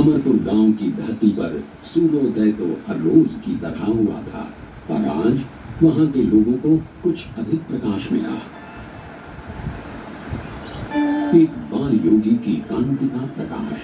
अमरपुर गांव की धरती पर सूर्योदय तो हर रोज की तरह हुआ था, पर आज वहां के लोगों को कुछ अधिक प्रकाश मिला। एक बाल योगी की कांति का प्रकाश।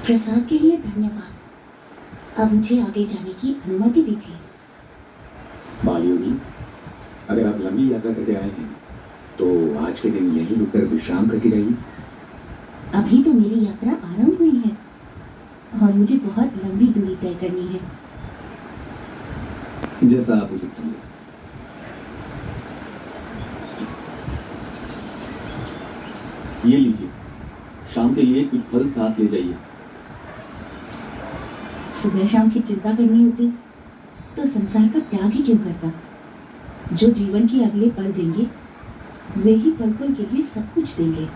प्रसाद के लिए धन्यवाद। अब मुझे आगे जाने की अनुमति दीजिए। बाल योगी, अगर आप लंबी यात्रा करके आए हैं तो आज के दिन यहीं रुककर विश्राम करके जाइए। अभी तो मेरी यात्रा आरंभ हुई है और मुझे बहुत लंबी दूरी तय करनी है। जैसा आप उचित समझें। ये लीजिए, शाम के लिए कुछ फल साथ ले जाइए। सुबह शाम की चिंता करनी होती तो संसार का त्याग ही क्यों करता। जो जीवन के अगले पल देंगे वे ही पल पल के लिए सब कुछ देंगे।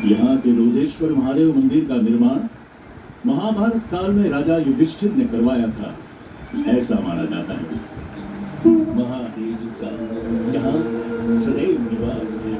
यहाँ के रोदेश्वर महादेव मंदिर का निर्माण महाभारत काल में राजा युधिष्ठिर ने करवाया था, ऐसा माना जाता है। महादेव का यहाँ सदैव निवास है।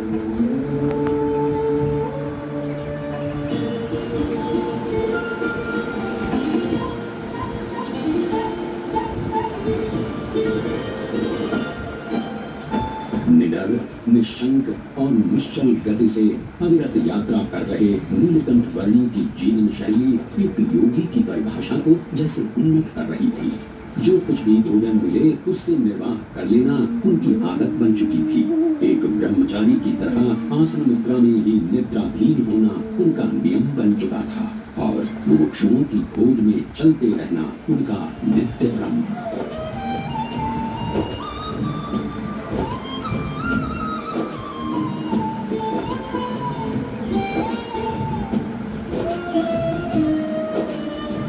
निडर, निशंक और निश्चल गति से अविरत यात्रा कर रहे नीलकंठ वर्णी की जीवन शैली एक योगी की परिभाषा को जैसे उन्नत कर रही थी। जो कुछ भी भोजन मिले उससे निर्वाह कर लेना उनकी आदत बन चुकी थी। एक ब्रह्मचारी की तरह आसन मुद्रा में ही निद्राधीन होना उनका नियम बन चुका था और मुमुक्षुओं की खोज में चलते रहना उनका नित्य क्रम।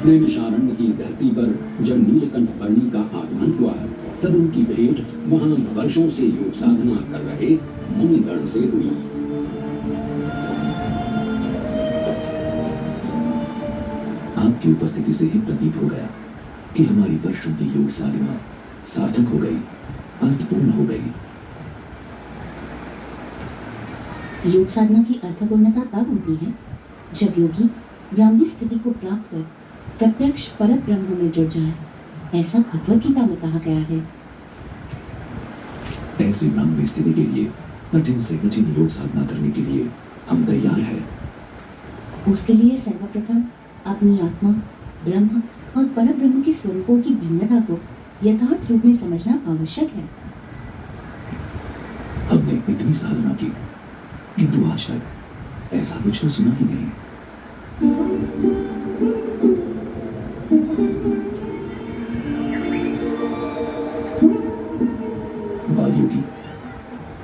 नैमिषारण्य की धरती पर जब नीलकंठ वर्णी का आगमन हुआ तब उनकी भेंट वहां वर्षों से योग साधना कर रहे मुनिगण से हुई। आपकी उपस्थिति से ही प्रतीत हो गया कि हमारी वर्षों की योग साधना सार्थक हो गई, अर्थपूर्ण हो गई। योग साधना की अर्थपूर्णता तब होती है जब योगी ब्राह्मी स्थिति को प्राप्त कर प्रत्यक्ष परम ब्रह्म में जुड़ जाए, ऐसा भगवद गीता में कहा गया है। ऐसी ब्रह्म स्थिति के लिए कठिन से कठिन योग साधना करने के लिए हम तैयार हैं। उसके लिए सर्वप्रथम अपनी आत्मा, ब्रह्म और परम ब्रह्म के स्वरूपों की भिन्नता को यथार्थ रूप में समझना आवश्यक है। हमने इतनी साधना की किंतु आज तक ऐसा कुछ तो सुना ही नहीं। बाल योगी,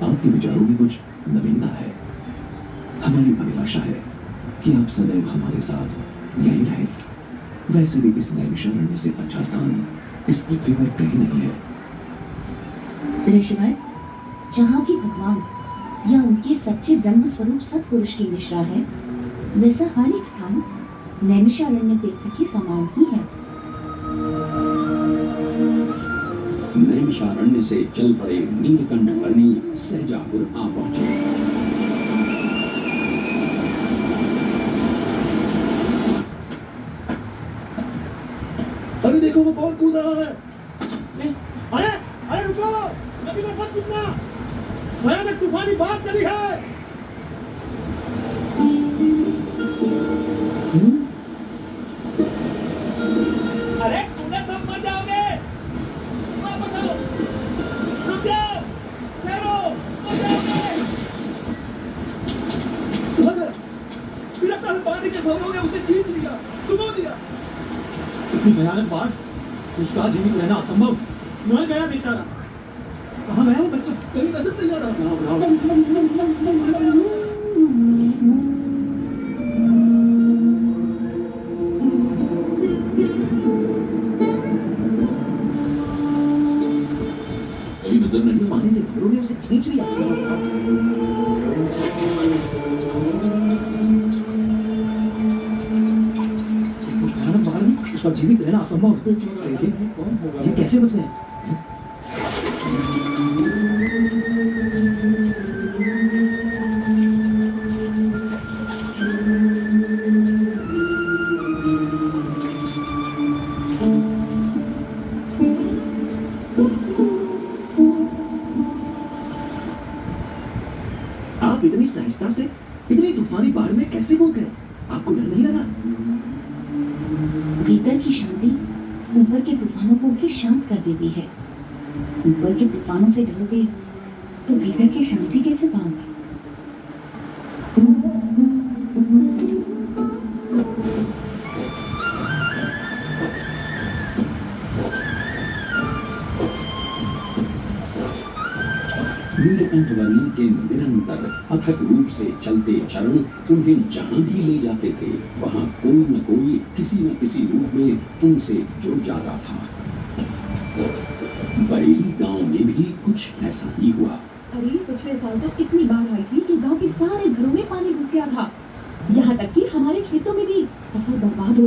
आपके विचारों में कुछ नवीनता है। हमारी अभिलाषा है कि आप सदैव हमारे साथ यही रहें। वैसे भी इस नैमिषारण्य से अच्छा स्थान इस पृथ्वी पर कहीं नहीं है। ऋषिवर, जहाँ भी भगवान या उनके सच्चे ब्रह्म स्वरूप सत्पुरुष की निश्रा है, वैसा हर एक स्थान नैमिषारण्य तीर्थ के समान ही है। नैमिषारण्य से चल पड़े नीलकंठ वर्णी सहजापुर आ पहुंचे। देखो वो कौन कूद रहा है। अरे अरे रुको, नदी में मत कूदना, भयानक तूफानी बाढ़ चली है। अरे कूदे तब मर जाओगे, वापस आओ, रुक जाओ, ठहरो, मर जाओगे। लगता है पानी के भंवरों ने उसे खींच लिया, डुबो दिया। इतनी भयानक बाढ़, उसका जीवित रहना असंभव। मर गया बेचारा। कहाँ गया वो बच्चा? कहीं नजर नहीं आ रहा। कहीं नजर नहीं। पानी के भंवरों ने उसे खींच लिया। भयानक बाढ़ में उसका जीवित रहना असंभव। ये कैसे बच गए? आप इतनी सहजता से इतनी तूफानी बाढ़ में कैसे कूद गए? आपको डर नहीं लगा? भीतर की शांति ऊपर के तूफानों को भी शांत कर देती है। ऊपर के तूफानों से डरोगे तो भीतर की शांति कैसे पाओगे? नीलकंठ वर्णी के निरंतर अथक रूप से चलते चरण उन्हें जहां भी ले जाते थे वहां कोई न कोई किसी न किसी रूप में उनसे जुड़ जाता था। बरेली गांव में भी कुछ ऐसा ही हुआ। अरे पिछले साल तो इतनी बाढ़ आई थी कि गांव के सारे घरों में पानी घुस गया था। यहाँ तक कि हमारे खेतों में भी फसल बर्बाद हो